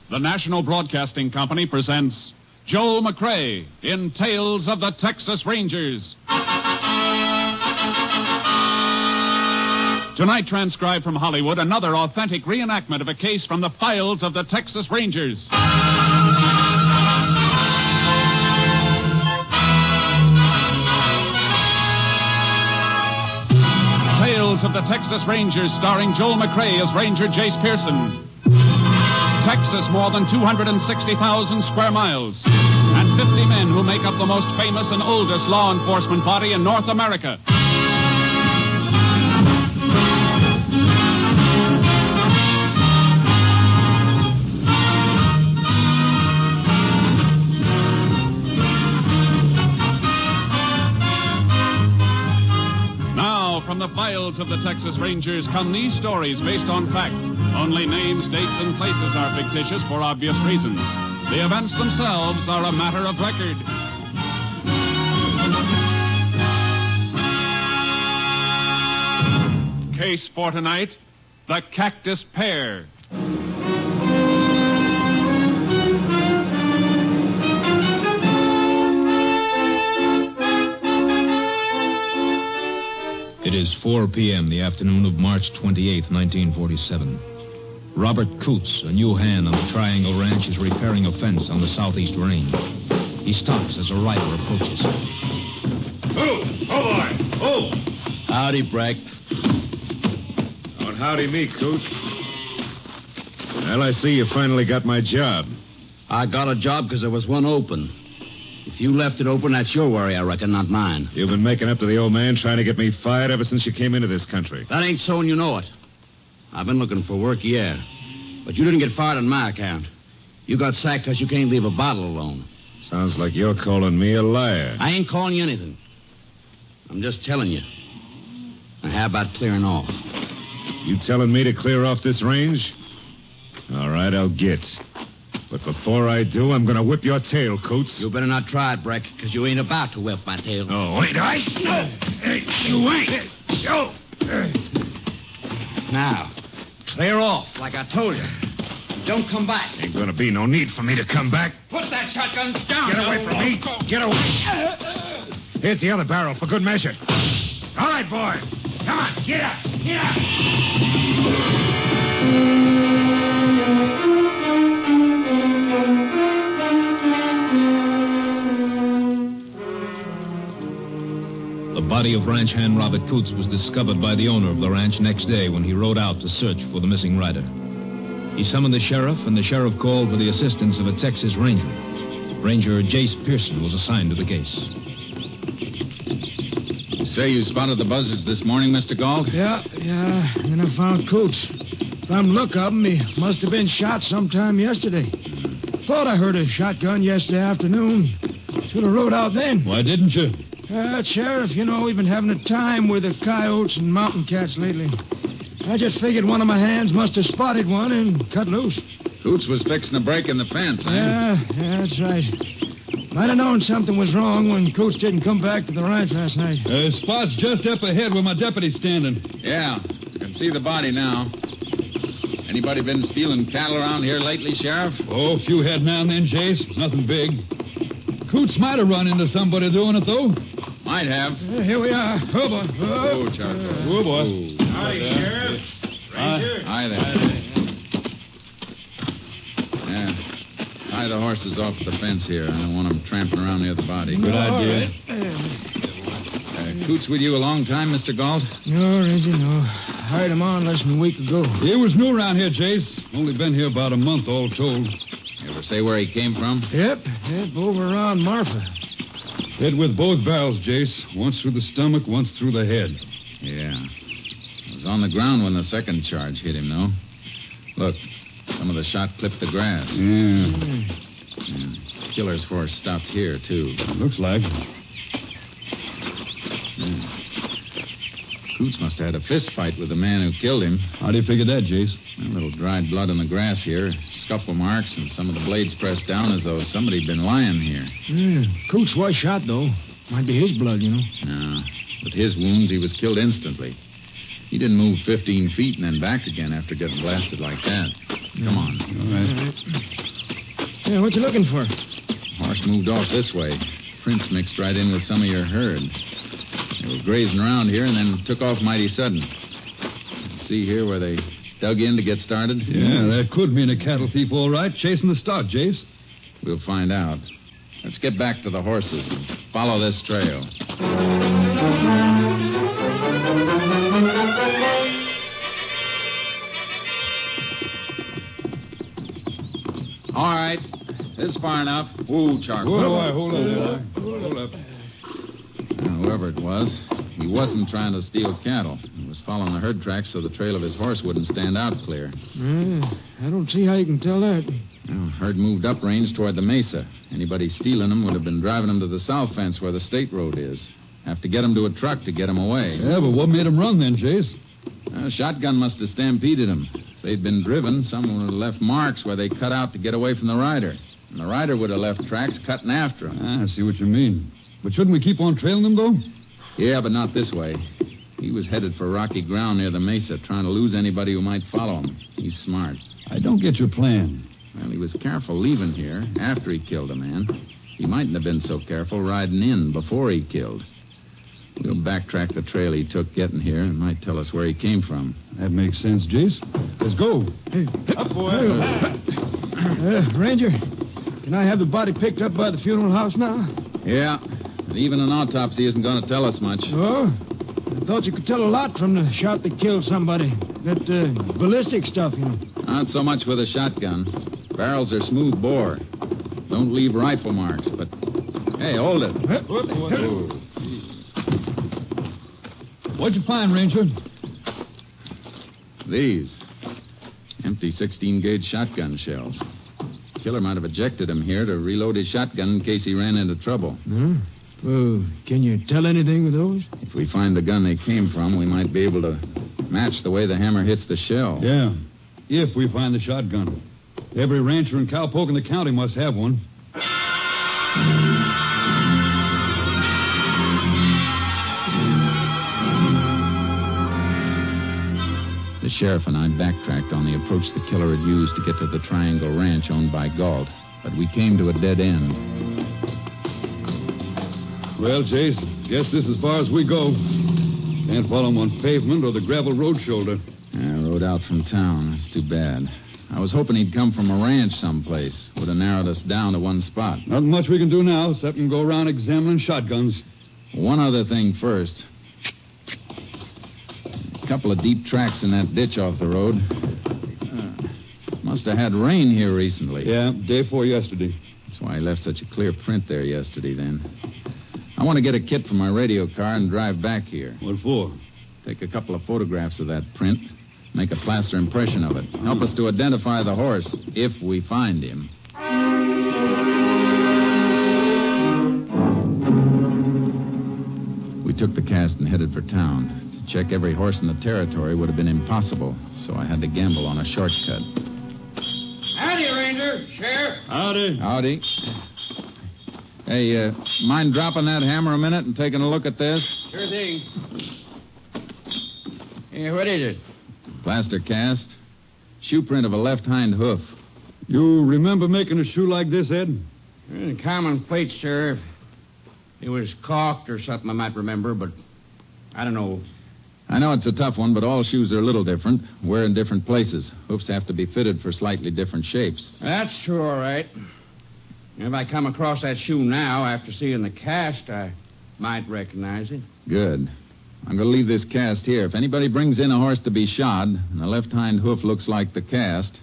the National Broadcasting Company presents Joel McCrea in Tales of the Texas Rangers. Tonight, transcribed from Hollywood, another authentic reenactment of a case from the files of the Texas Rangers. Tales of the Texas Rangers, starring Joel McCrea as Ranger Jace Pearson. Texas, more than 260,000 square miles, and 50 men who make up the most famous and oldest law enforcement body in North America. From the files of the Texas Rangers come these stories based on fact. Only names, dates, and places are fictitious for obvious reasons. The events themselves are a matter of record. Case for tonight, the Cactus Pear. It is 4 p.m., the afternoon of March 28, 1947. Robert Coots, a new hand on the Triangle Ranch, is repairing a fence on the southeast range. He stops as a rider approaches. Oh, boy. Oh. Howdy, Breck. Don't howdy me, Coots. Well, I see you finally got my job. I got a job because there was one open. If you left it open, that's your worry, I reckon, not mine. You've been making up to the old man trying to get me fired ever since you came into this country. That ain't so and you know it. I've been looking for work, yeah. But you didn't get fired on my account. You got sacked because you can't leave a bottle alone. Sounds like you're calling me a liar. I ain't calling you anything. I'm just telling you. Now, how about clearing off? You telling me to clear off this range? All right, I'll get. But before I do, I'm going to whip your tail, Coots. You better not try it, Breck, because you ain't about to whip my tail. Oh, wait, I... You ain't. Yo. Now, clear off, like I told you. Don't come back. Ain't going to be no need for me to come back. Put that shotgun down. Get away from me. Get away. Here's the other barrel for good measure. All right, boy. Come on, get up. Get up. The body of ranch hand Robert Coots was discovered by the owner of the ranch next day when he rode out to search for the missing rider. He summoned the sheriff, and the sheriff called for the assistance of a Texas Ranger. Ranger Jace Pearson was assigned to the case. You say you spotted the buzzards this morning, Mr. Galt? Yeah, and I found Coots. From the look of him, he must have been shot sometime yesterday. Thought I heard a shotgun yesterday afternoon. Should have rode out then. Why didn't you? Sheriff, you know, we've been having a time with the coyotes and mountain cats lately. I just figured one of my hands must have spotted one and cut loose. Coots was fixing a break in the fence, eh? Yeah, that's right. Might have known something was wrong when Coots didn't come back to the ranch last night. Spot's just up ahead where my deputy's standing. Yeah, you can see the body now. Anybody been stealing cattle around here lately, Sheriff? Oh, a few head now and then, Jace. Nothing big. Coots might have run into somebody doing it, though. Might have. Here we are. Oh, boy. Oh, Charlie. Oh, boy. Hi, Sheriff. Ranger. Hi there. Yeah. Tie the horses off at the fence here. I don't want them tramping around near the body. Good idea. Coots with you a long time, Mr. Galt? No, Reggie, no. Hired him on less than a week ago. He was new around here, Jace. Only been here about a month, all told. You ever say where he came from? Yep, over around Marfa. Hit with both barrels, Jace. Once through the stomach, once through the head. Yeah. He was on the ground when the second charge hit him, though. Look, some of the shot clipped the grass. Yeah. Killer's horse stopped here, too. Looks like. Coots must have had a fist fight with the man who killed him. How do you figure that, Jace? A little dried blood on the grass here, scuffle marks, and some of the blades pressed down as though somebody'd been lying here. Coots was shot, though. Might be his blood, you know. No. With his wounds, he was killed instantly. He didn't move 15 feet and then back again after getting blasted like that. Come on. All right. Yeah, what you looking for? Horse moved off this way. Prints mixed right in with some of your herd. They were grazing around here and then took off mighty sudden. See here where they dug in to get started? Yeah, that could mean a cattle thief, all right, chasing the stock, Jace. We'll find out. Let's get back to the horses and follow this trail. All right. This is far enough. Ooh, charcoal. Hold up. Now, whoever it was, he wasn't trying to steal cattle. He was following the herd tracks so the trail of his horse wouldn't stand out clear. I don't see how you can tell that. Well, herd moved up range toward the mesa. Anybody stealing them would have been driving them to the south fence where the state road is. Have to get them to a truck to get them away. Yeah, but what made him run then, Jace? A shotgun must have stampeded them. If they'd been driven, someone would have left marks where they cut out to get away from the rider. And the rider would have left tracks cutting after him. I see what you mean. But shouldn't we keep on trailing them, though? Yeah, but not this way. He was headed for rocky ground near the mesa, trying to lose anybody who might follow him. He's smart. I don't get your plan. Well, he was careful leaving here after he killed a man. He mightn't have been so careful riding in before he killed. We'll backtrack the trail he took getting here. It might tell us where he came from. That makes sense, Jace. Let's go. Hey, Up, boy. Ranger, can I have the body picked up by the funeral house now? Yeah, and even an autopsy isn't going to tell us much. Oh? I thought you could tell a lot from the shot that killed somebody. That ballistic stuff, you know. Not so much with a shotgun. Barrels are smooth bore. Don't leave rifle marks, but... Hey, hold it. Whoa. What'd you find, Ranger? These. Empty 16-gauge shotgun shells. Killer might have ejected him here to reload his shotgun in case he ran into trouble. Well, can you tell anything with those? If we find the gun they came from, we might be able to match the way the hammer hits the shell. Yeah, if we find the shotgun. Every rancher and cowpoke in the county must have one. The sheriff and I backtracked on the approach the killer had used to get to the Triangle Ranch owned by Galt, but we came to a dead end. Well, Jace, guess this is as far as we go. Can't follow him on pavement or the gravel road shoulder. Yeah, rode out from town. That's too bad. I was hoping he'd come from a ranch someplace. Would have narrowed us down to one spot. Nothing much we can do now except go around examining shotguns. One other thing first. A couple of deep tracks in that ditch off the road. Must have had rain here recently. Yeah, day before yesterday. That's why I left such a clear print there yesterday, then. I want to get a kit from my radio car and drive back here. What for? Take a couple of photographs of that print. Make a plaster impression of it. Help us to identify the horse, if we find him. We took the cast and headed for town. To check every horse in the territory would have been impossible, so I had to gamble on a shortcut. Howdy, Ranger. Sheriff. Howdy. Hey, mind dropping that hammer a minute and taking a look at this? Sure thing. Yeah, what is it? Plaster cast. Shoe print of a left hind hoof. You remember making a shoe like this, Ed? Common plate, Sheriff. It was caulked or something I might remember, but I don't know. I know it's a tough one, but all shoes are a little different. Wear in different places. Hoofs have to be fitted for slightly different shapes. That's true, all right. If I come across that shoe now, after seeing the cast, I might recognize it. Good. I'm going to leave this cast here. If anybody brings in a horse to be shod, and the left hind hoof looks like the cast,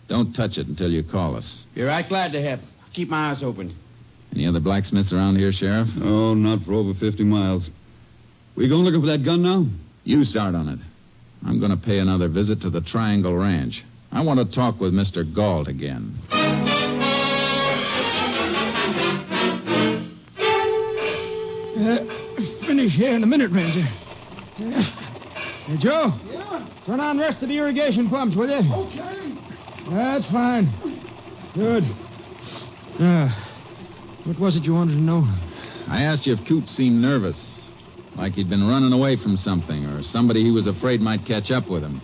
don't touch it until you call us. You're right glad to help. Keep my eyes open. Any other blacksmiths around here, Sheriff? Oh, not for over 50 miles. We going looking for that gun now? You start on it. I'm going to pay another visit to the Triangle Ranch. I want to talk with Mr. Galt again. Finish here in a minute, Ranger. Hey, Joe. Yeah? Turn on the rest of the irrigation pumps, will you? Okay. That's fine. Good. What was it you wanted to know? I asked you if Coots seemed nervous. Like he'd been running away from something, or somebody he was afraid might catch up with him.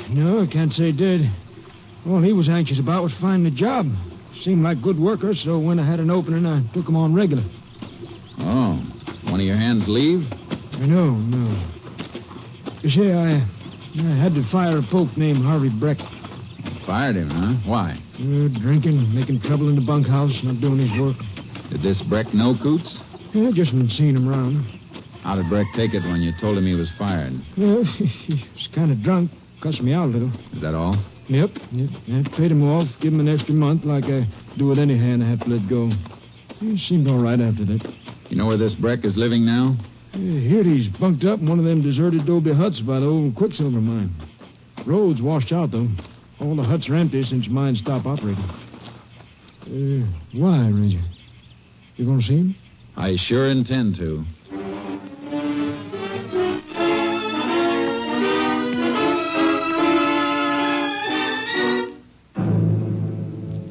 No, I can't say he did. All he was anxious about was finding a job. seemed like good workers, so when I had an opening, I took them on regular. Oh, one of your hands leave? No. You see, I had to fire a poke named Harvey Breck. Fired him, huh? Why? Drinking, making trouble in the bunkhouse, not doing his work. Did this Breck know Coots? Yeah, just been seeing him around. How did Breck take it when you told him he was fired? Well, he was kind of drunk. Cussed me out a little. Is that all? Yep. I paid him off, give him an extra month like I do with any hand I have to let go. He seemed all right after that. You know where this Breck is living now? Here he's bunked up in one of them deserted adobe huts by the old Quicksilver mine. Road's washed out, though. All the huts are empty since mine stopped operating. Why, Ranger? You going to see him? I sure intend to.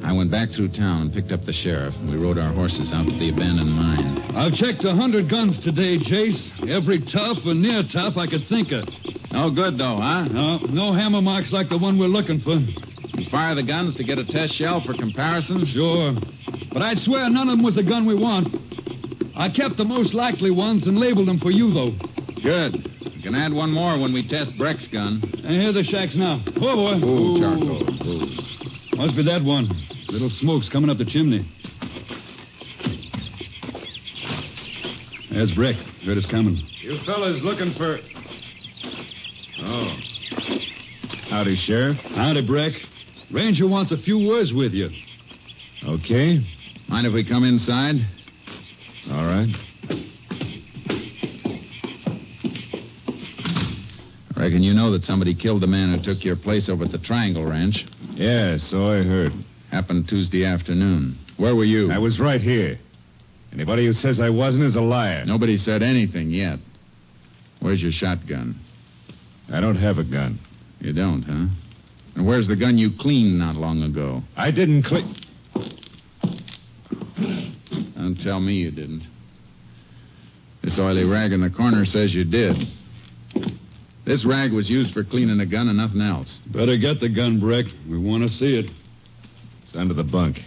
I went back through town and picked up the sheriff, and we rode our horses out to the abandoned mine. I've checked 100 guns today, Jace. Every tough and near tough I could think of. No good, though, huh? No hammer marks like the one we're looking for. You fire the guns to get a test shell for comparison? Sure. But I'd swear none of them was the gun we want. I kept the most likely ones and labeled them for you, though. Good. You can add one more when we test Breck's gun. And here are the shacks now. Oh, boy. Ooh, charcoal. Ooh. Must be that one. Little smoke's coming up the chimney. There's Breck. Heard us coming. You fellas looking for... Oh. Howdy, Sheriff. Howdy, Breck. Ranger wants a few words with you. Okay. Mind if we come inside? All right. I reckon you know that somebody killed the man who took your place over at the Triangle Ranch. Yeah, so I heard. Happened Tuesday afternoon. Where were you? I was right here. Anybody who says I wasn't is a liar. Nobody said anything yet. Where's your shotgun? I don't have a gun. You don't, huh? And where's the gun you cleaned not long ago? I didn't clean... Don't tell me you didn't. This oily rag in the corner says you did. This rag was used for cleaning a gun and nothing else. Better get the gun, Breck. We want to see it. It's under the bunk.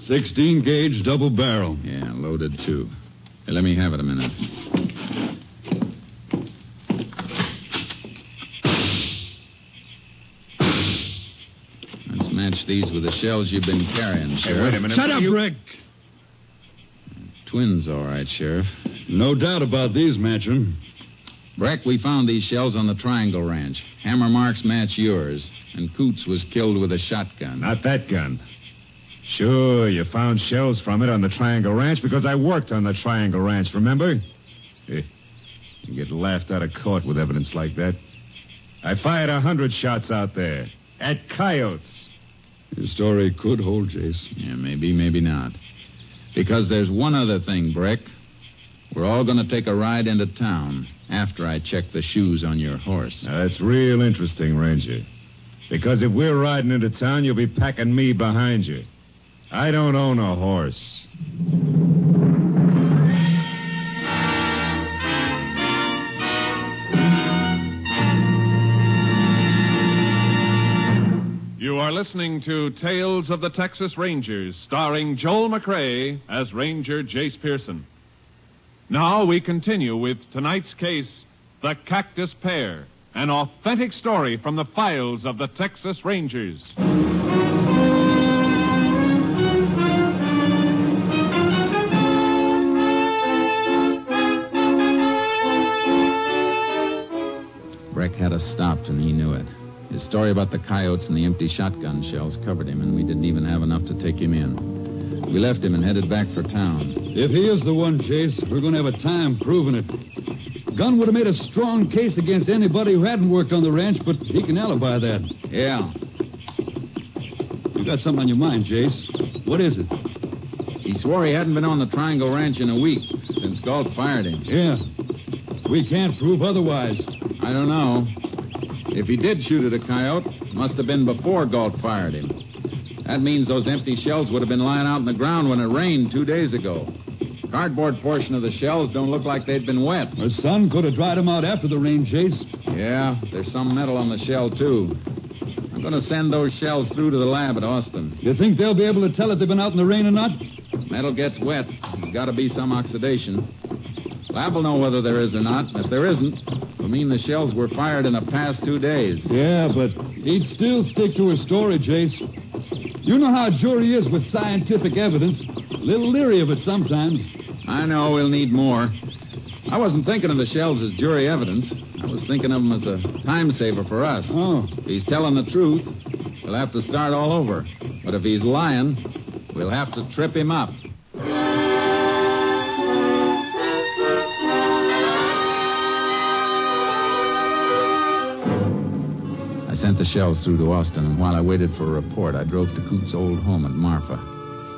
.16 gauge double barrel. Yeah, loaded too. Hey, let me have it a minute. Let's match these with the shells you've been carrying, Sheriff. Hey, wait a minute. Shut up, Breck. Twins, all right, Sheriff. No doubt about these matching. Breck, we found these shells on the Triangle Ranch. Hammer marks match yours, and Coots was killed with a shotgun. Not that gun. Sure, you found shells from it on the Triangle Ranch because I worked on the Triangle Ranch, remember? You get laughed out of court with evidence like that. I fired 100 shots out there. At coyotes. Your story could hold, Jace. Yeah, maybe, maybe not. Because there's one other thing, Breck. We're all going to take a ride into town after I check the shoes on your horse. Now, that's real interesting, Ranger. Because if we're riding into town, you'll be packing me behind you. I don't own a horse. You are listening to Tales of the Texas Rangers, starring Joel McRae as Ranger Jace Pearson. Now we continue with tonight's case, The Cactus Pear, an authentic story from the files of the Texas Rangers. Breck had us stopped, and he knew it. His story about the coyotes and the empty shotgun shells covered him, and we didn't even have enough to take him in. We left him and headed back for town. If he is the one, Chase, we're going to have a time proving it. Gun would have made a strong case against anybody who hadn't worked on the ranch, but he can alibi that. Yeah. You got something on your mind, Jace. What is it? He swore he hadn't been on the Triangle Ranch in a week, since Galt fired him. Yeah. We can't prove otherwise. I don't know. If he did shoot at a coyote, it must have been before Galt fired him. That means those empty shells would have been lying out in the ground when it rained 2 days ago. Cardboard portion of the shells don't look like they'd been wet. The sun could have dried them out after the rain, Chase. Yeah, there's some metal on the shell, too. I'm going to send those shells through to the lab at Austin. You think they'll be able to tell if they've been out in the rain or not? Metal gets wet. There's got to be some oxidation. Lab will know whether there is or not. And if there isn't, it'll mean the shells were fired in the past 2 days. Yeah, but he'd still stick to her story, Chase. You know how a jury is with scientific evidence. A little leery of it sometimes. I know we'll need more. I wasn't thinking of the shells as jury evidence. I was thinking of them as a time saver for us. Oh. If he's telling the truth, we'll have to start all over. But if he's lying, we'll have to trip him up. I sent the shells through to Austin, and while I waited for a report, I drove to Coots' old home at Marfa.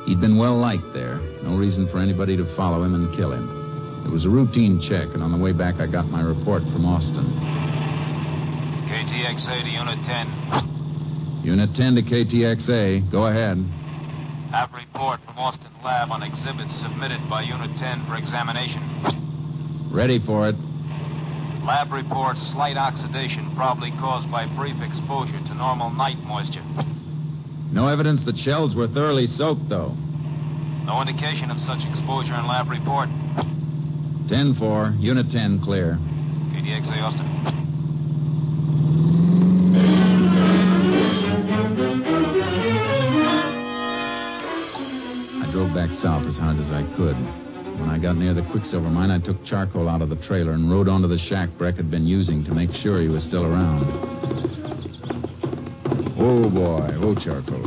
He'd been well liked there. No reason for anybody to follow him and kill him. It was a routine check, and on the way back, I got my report from Austin. KTXA to Unit 10. Unit 10 to KTXA. Go ahead. Have report from Austin Lab on exhibits submitted by Unit 10 for examination. Ready for it. Lab reports slight oxidation, probably caused by brief exposure to normal night moisture. No evidence that shells were thoroughly soaked, though. No indication of such exposure in lab report. 10-4, Unit 10, clear. KTXA Austin. I drove back south as hard as I could. When I got near the Quicksilver mine, I took charcoal out of the trailer and rode onto the shack Breck had been using to make sure he was still around. Oh, boy. Oh, charcoal.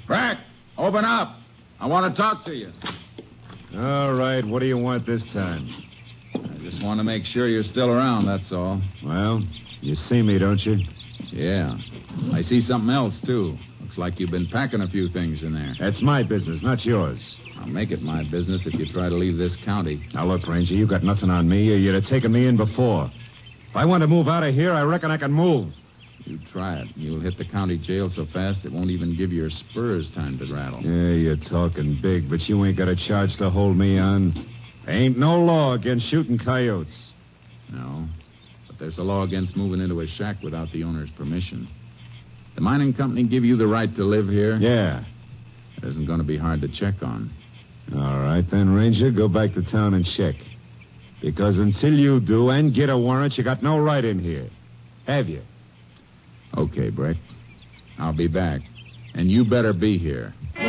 Breck, open up. I want to talk to you. All right, what do you want this time? I just want to make sure you're still around, that's all. Well, you see me, don't you? Yeah. I see something else, too. Looks like you've been packing a few things in there. That's my business, not yours. I'll make it my business if you try to leave this county. Now, look, Ranger, you got nothing on me, or you'd have taken me in before. If I want to move out of here, I reckon I can move. You try it. You'll hit the county jail so fast it won't even give your spurs time to rattle. Yeah, you're talking big, but you ain't got a charge to hold me on. Ain't no law against shooting coyotes. No, but there's a law against moving into a shack without the owner's permission. The mining company give you the right to live here? Yeah. It isn't going to be hard to check on. All right, then, Ranger, go back to town and check. Because until you do and get a warrant, you got no right in here. Have you? Okay, Breck. I'll be back. And you better be here. I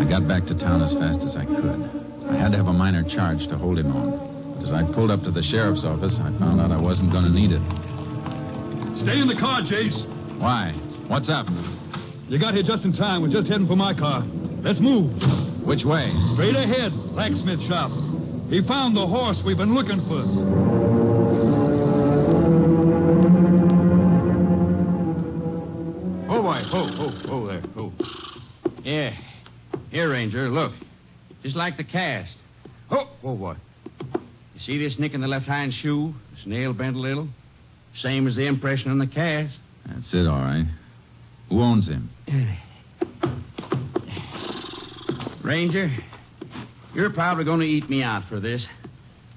got back to town as fast as I could. I had to have a minor charge to hold him on. But as I pulled up to the sheriff's office, I found out I wasn't going to need it. Stay in the car, Jace. Why? What's up? You got here just in time. We're just heading for my car. Let's move. Which way? Straight ahead, blacksmith shop. He found the horse we've been looking for. Oh, boy. Oh, there. Oh. Yeah. Here, Ranger, look. Just like the cast. Oh, boy. You see this nick in the left-hand shoe? This nail bent a little? Same as the impression on the cast. That's it, all right. Who owns him? Ranger, you're probably going to eat me out for this,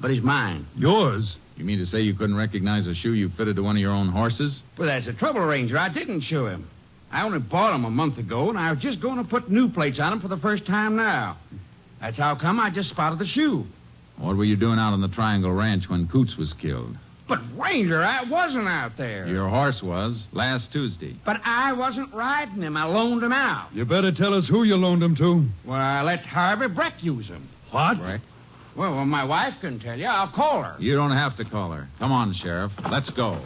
but he's mine. Yours? You mean to say you couldn't recognize a shoe you fitted to one of your own horses? Well, that's the trouble, Ranger. I didn't show him. I only bought him a month ago, and I was just going to put new plates on him for the first time now. That's how come I just spotted the shoe. What were you doing out on the Triangle Ranch when Coots was killed? But, Ranger, I wasn't out there. Your horse was last Tuesday. But I wasn't riding him. I loaned him out. You better tell us who you loaned him to. Well, I let Harvey Breck use him. What? Breck? Well, my wife can tell you. I'll call her. You don't have to call her. Come on, Sheriff. Let's go.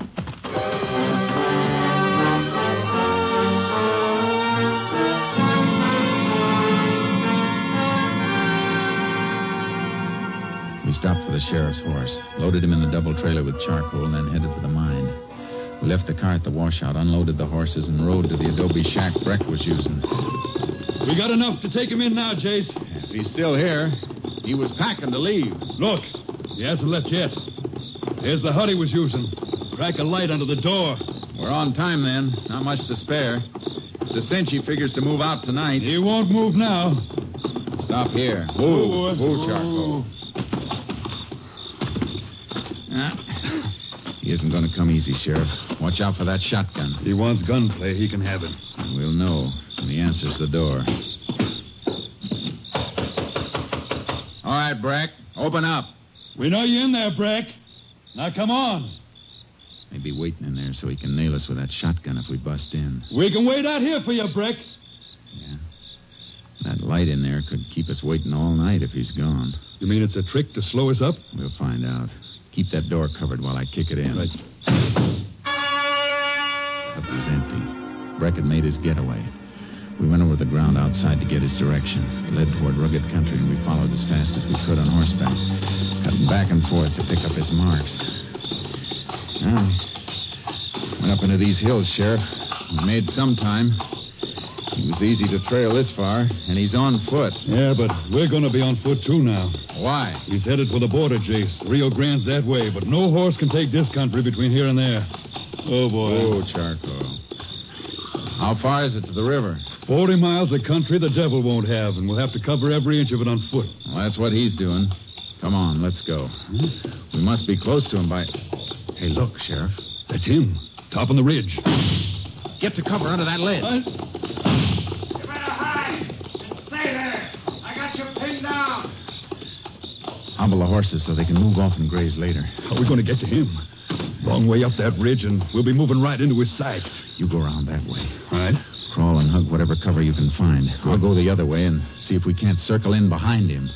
We stopped for the sheriff's horse, loaded him in the double trailer with charcoal, and then headed for the mine. We left the car at the washout, unloaded the horses, and rode to the adobe shack Breck was using. We got enough to take him in now, Jace. If he's still here, he was packing to leave. Look, he hasn't left yet. There's the hut he was using. Crack a light under the door. We're on time, then. Not much to spare. It's a cinch he figures to move out tonight. He won't move now. Stop here. Move, Charcoal. He isn't going to come easy, Sheriff. Watch out for that shotgun. He wants gunplay. He can have it. We'll know when he answers the door. All right, Breck. Open up. We know you're in there, Breck. Now, come on. Maybe waiting in there so he can nail us with that shotgun if we bust in. We can wait out here for you, Breck. Yeah. That light in there could keep us waiting all night if he's gone. You mean it's a trick to slow us up? We'll find out. Keep that door covered while I kick it in. Right. It was empty. Breck had made his getaway. We went over the ground outside to get his direction. It led toward rugged country, and we followed as fast as we could on horseback, cutting back and forth to pick up his marks. Went up into these hills, Sheriff. We made some time. It was easy to trail this far, and he's on foot. Yeah, but we're going to be on foot, too, now. Why? He's headed for the border, Jace. Rio Grande's that way, but no horse can take this country between here and there. Oh, boy. Oh, Charcoal. How far is it to the river? 40 miles of country the devil won't have, and we'll have to cover every inch of it on foot. Well, that's what he's doing. Come on, let's go. We must be close to him by... Hey, look, Sheriff. That's him, top on the ridge. Get to cover under that ledge. You better hide and stay there. I got you pinned down. Hobble the horses so they can move off and graze later. How are we going to get to him? Long way up that ridge, and we'll be moving right into his sights. You go around that way. All right. Crawl and hug whatever cover you can find. I'll go the other way and see if we can't circle in behind him.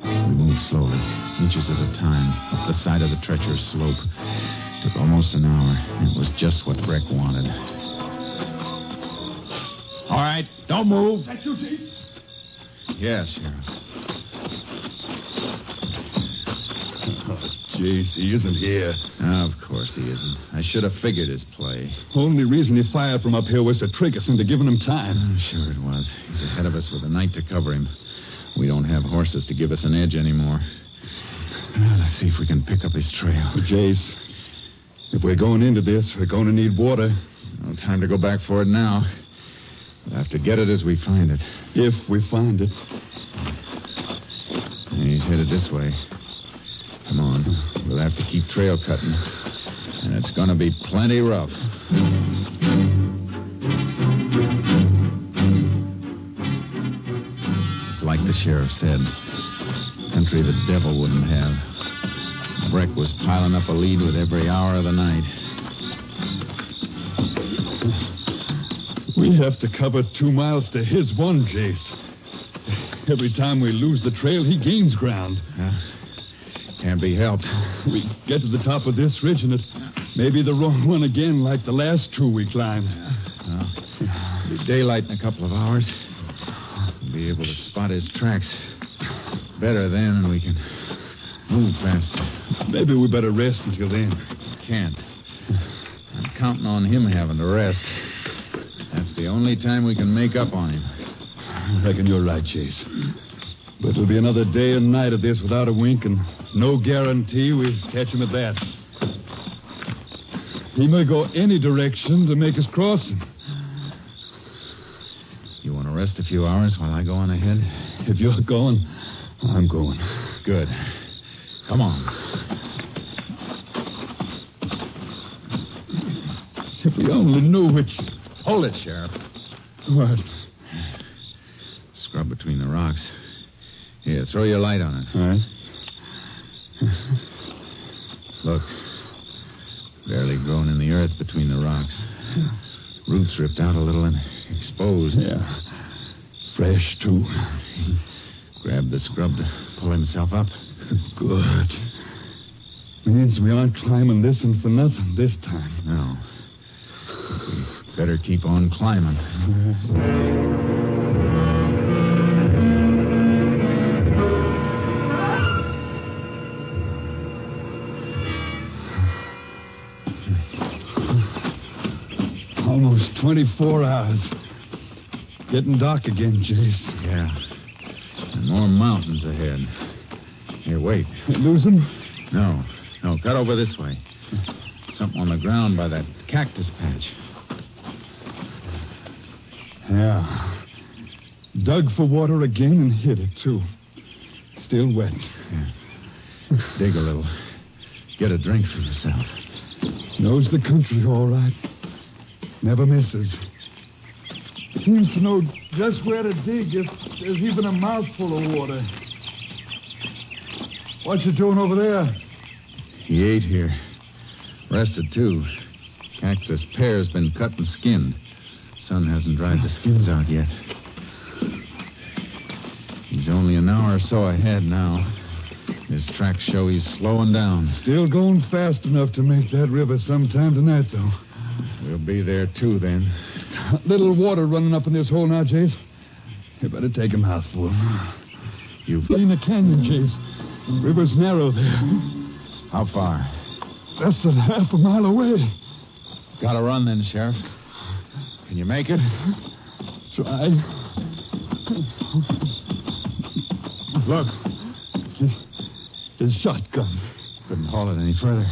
We moved slowly, inches at a time, up the side of the treacherous slope. Took almost an hour. It was just what Breck wanted. All right, don't move. Is that you, Jace? Yes, Sheriff. Oh, Jace, he isn't here. Of course he isn't. I should have figured his play. Only reason he fired from up here was to trick us into giving him time. Oh, sure it was. He's ahead of us with the night to cover him. We don't have horses to give us an edge anymore. Well, let's see if we can pick up his trail. But, Jace, if we're going into this, we're going to need water. No time to go back for it now. We'll have to get it as we find it. If we find it. He's headed this way. Come on. We'll have to keep trail cutting. And it's going to be plenty rough. It's like the sheriff said. Country the devil wouldn't have. Breck was piling up a lead with every hour of the night. We have to cover 2 miles to his one, Jace. Every time we lose the trail, he gains ground. Can't be helped. We get to the top of this ridge, and it may be the wrong one again, like the last 2 we climbed. Well, it'll be daylight in a couple of hours. We'll be able to spot his tracks better then, and we can move faster. Maybe we better rest until then. Can't. I'm counting on him having to rest. That's the only time we can make up on him. I reckon you're right, Chase. But it'll be another day and night of this without a wink, and no guarantee we catch him at that. He may go any direction to make us cross him. You want to rest a few hours while I go on ahead? If you're going, I'm going. Good. Come on. If we only knew which... Hold it, Sheriff. What? Scrub between the rocks. Here, throw your light on it. All right. Look. Barely grown in the earth between the rocks. Roots ripped out a little and exposed. Yeah. Fresh, too. He grabbed the scrub to pull himself up. Good. Means we aren't climbing this one for nothing this time. No. We better keep on climbing. Almost 24 hours. Getting dark again, Jace. Yeah. And More mountains ahead. Here, wait. Lose him? No, cut over this way. Something on the ground by that cactus patch. Yeah. Dug for water again and hit it, too. Still wet. Yeah. Dig a little. Get a drink for yourself. Knows the country all right. Never misses. Seems to know just where to dig if there's even a mouthful of water. What's he doing over there? He ate here. Rested, too. Cactus Pear's been cut and skinned. Sun hasn't dried the skins out yet. He's only an hour or so ahead now. His tracks show he's slowing down. Still going fast enough to make that river sometime tonight, though. We'll be there, too, then. Little water running up in this hole now, Jace. You better take a mouthful. You've In the canyon, Jace. River's narrow there. How far? Less than half a mile away. Gotta run, then, Sheriff. Can you make it? Try. Look. His shotgun. Couldn't haul it any further.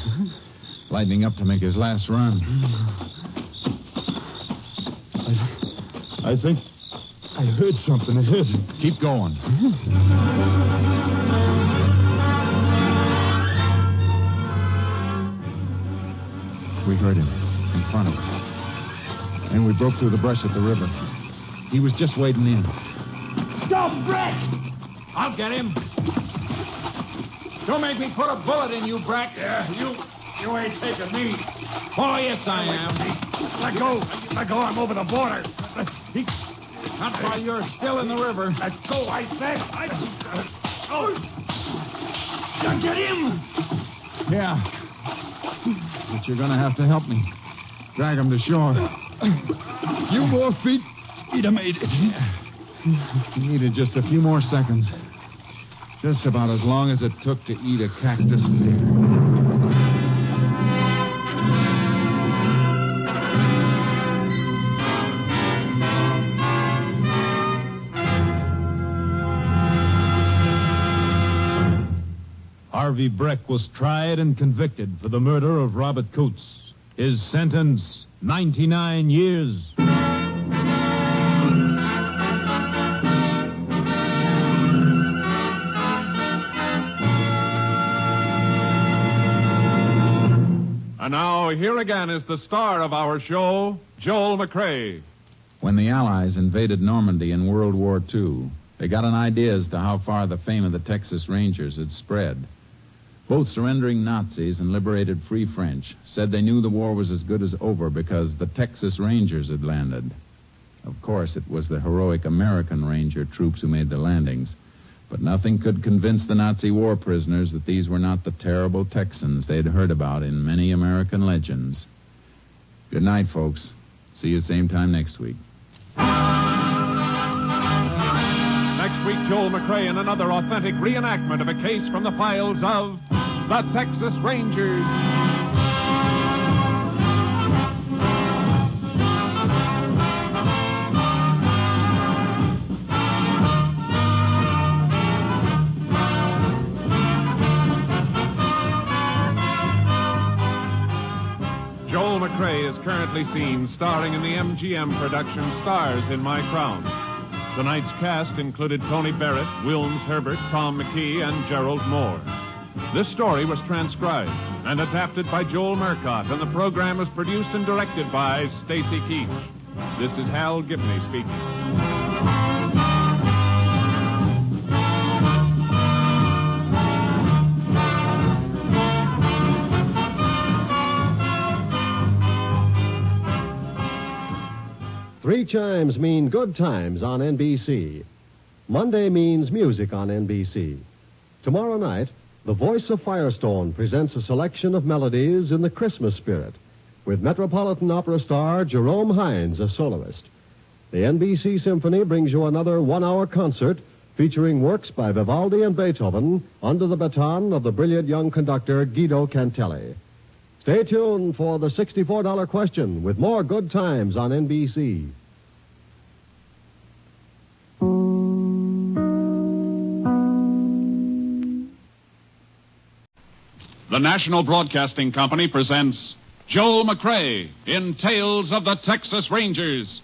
Lightening up to make his last run. I think I heard something ahead. Keep going. We heard him in front of us. And we broke through the brush at the river. He was just wading in. Stop, Brack! I'll get him. Don't make me put a bullet in you, Brack. Yeah, you ain't taking me. Oh, yes, I am. Let go. Let go. I'm over the border. Not while you're still in the river. Let go, I said. Now get him. Yeah. But you're going to have to help me. Drag him to shore. Few more feet, he'd have made it. He needed just a few more seconds. Just about as long as it took to eat a cactus pear. Harvey Breck was tried and convicted for the murder of Robert Coots. His sentence, 99 years. And now, here again is the star of our show, Joel McCrea. When the Allies invaded Normandy in World War II, they got an idea as to how far the fame of the Texas Rangers had spread. Both surrendering Nazis and liberated Free French said they knew the war was as good as over because the Texas Rangers had landed. Of course, it was the heroic American Ranger troops who made the landings. But nothing could convince the Nazi war prisoners that these were not the terrible Texans they'd heard about in many American legends. Good night, folks. See you same time next week. Next week, Joel McCrea in another authentic reenactment of a case from the files of the Texas Rangers. Joel McCrea is currently seen starring in the MGM production Stars in My Crown. Tonight's cast included Tony Barrett, Wilms Herbert, Tom McKee, and Gerald Moore. This story was transcribed and adapted by Joel Murcott, and the program was produced and directed by Stacy Keach. This is Hal Gibney speaking. Three chimes mean good times on NBC. Monday means music on NBC. Tomorrow night, the Voice of Firestone presents a selection of melodies in the Christmas spirit, with Metropolitan Opera star Jerome Hines as soloist. The NBC Symphony brings you another one-hour concert featuring works by Vivaldi and Beethoven under the baton of the brilliant young conductor Guido Cantelli. Stay tuned for the $64 question with more good times on NBC. The National Broadcasting Company presents Joel McCrea in Tales of the Texas Rangers.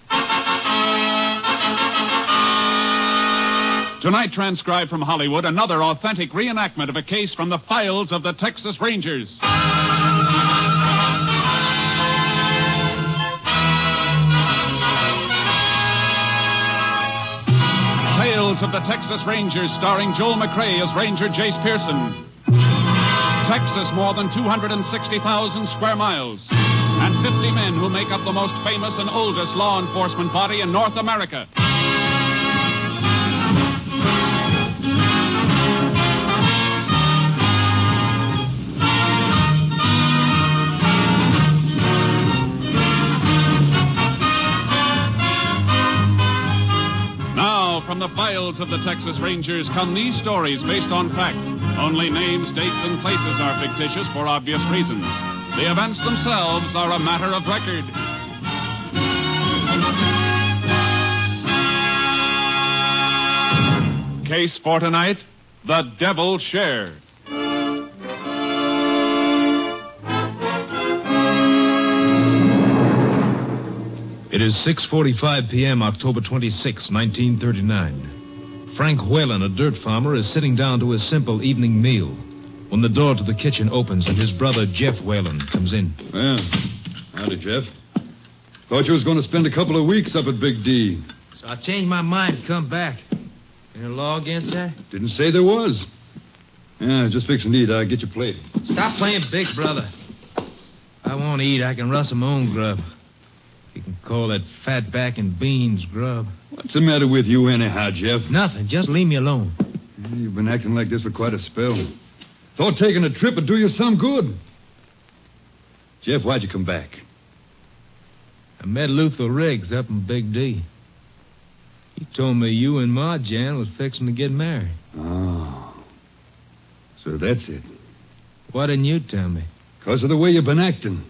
Tonight, transcribed from Hollywood, another authentic reenactment of a case from the files of the Texas Rangers. Tales of the Texas Rangers, starring Joel McCrea as Ranger Jace Pearson. Texas, more than 260,000 square miles, and 50 men who make up the most famous and oldest law enforcement body in North America. Now, from the files of the Texas Rangers come these stories based on fact. Only names, dates, and places are fictitious for obvious reasons. The events themselves are a matter of record. Case for tonight, The Devil's Share. It is 6:45 p.m., October 26, 1939. Frank Whalen, a dirt farmer, is sitting down to his simple evening meal when the door to the kitchen opens and his brother, Jeff Whalen, comes in. Well, howdy, Jeff. Thought you was going to spend a couple of weeks up at Big D. So I changed my mind and come back. Any law against that? Didn't say there was. Yeah, just fixing to eat. I'll get your plate. Stop playing big brother. If I want to eat, I can rustle my own grub. You can call that fatback and beans grub. What's the matter with you anyhow, Jeff? Nothing. Just leave me alone. You've been acting like this for quite a spell. Thought taking a trip would do you some good. Jeff, why'd you come back? I met Luther Riggs up in Big D. He told me you and Ma Jan was fixing to get married. Oh. So that's it. Why didn't you tell me? Because of the way you've been acting.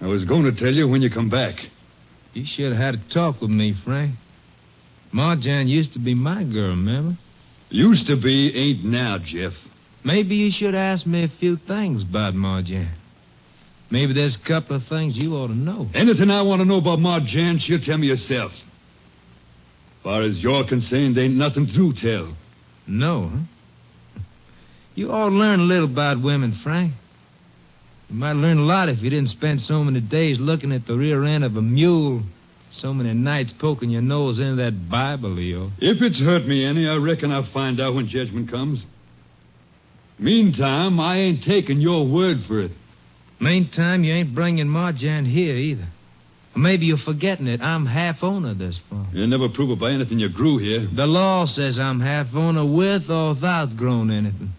I was going to tell you when you come back. You should have had a talk with me, Frank. Ma Jan used to be my girl, remember? Used to be, ain't now, Jeff. Maybe you should ask me a few things about Ma Jan. Maybe there's a couple of things you ought to know. Anything I want to know about Ma Jan, she'll tell me herself. As far as you're concerned, ain't nothing to tell. No, huh? You ought to learn a little about women, Frank. You might learn a lot if you didn't spend so many days looking at the rear end of a mule, so many nights poking your nose into that Bible of yours. If it's hurt me any, I reckon I'll find out when judgment comes. Meantime, I ain't taking your word for it. Meantime, you ain't bringing Ma Jan here either. Or maybe you're forgetting it. I'm half owner of this farm. You'll never prove it by anything you grew here. The law says I'm half owner with or without growing anything.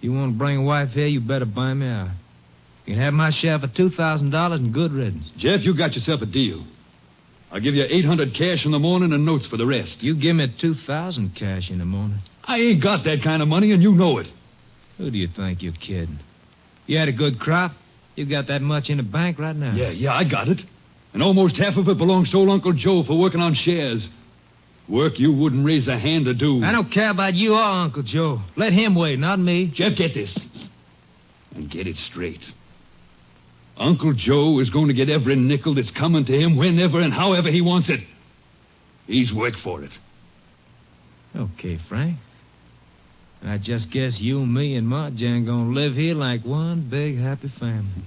You want to bring a wife here, you better buy me out. You can have my share for $2,000 and good riddance. Jeff, you got yourself a deal. I'll give you $800 cash in the morning and notes for the rest. You give me $2,000 cash in the morning. I ain't got that kind of money, and you know it. Who do you think you're kidding? You had a good crop. You got that much in the bank right now. Yeah, I got it. And almost half of it belongs to old Uncle Joe for working on shares. Work you wouldn't raise a hand to do. I don't care about you or Uncle Joe. Let him wait, not me. Jeff, get this. And get it straight. Uncle Joe is going to get every nickel that's coming to him whenever and however he wants it. He's worked for it. Okay, Frank. I just guess you and me and Ma Jan gonna live here like one big happy family.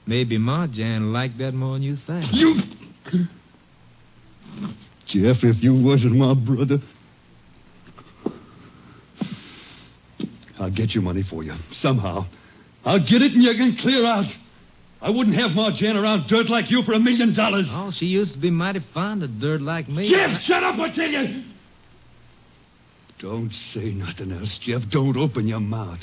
Maybe Ma Jan liked that more than you think. You... Jeff, if you wasn't my brother... I'll get your money for you, somehow. I'll get it and you can clear out. I wouldn't have Ma Jan around dirt like you for $1 million. Oh, she used to be mighty fond of dirt like me. Jeff, shut up, I tell you! Don't say nothing else, Jeff. Don't open your mouth.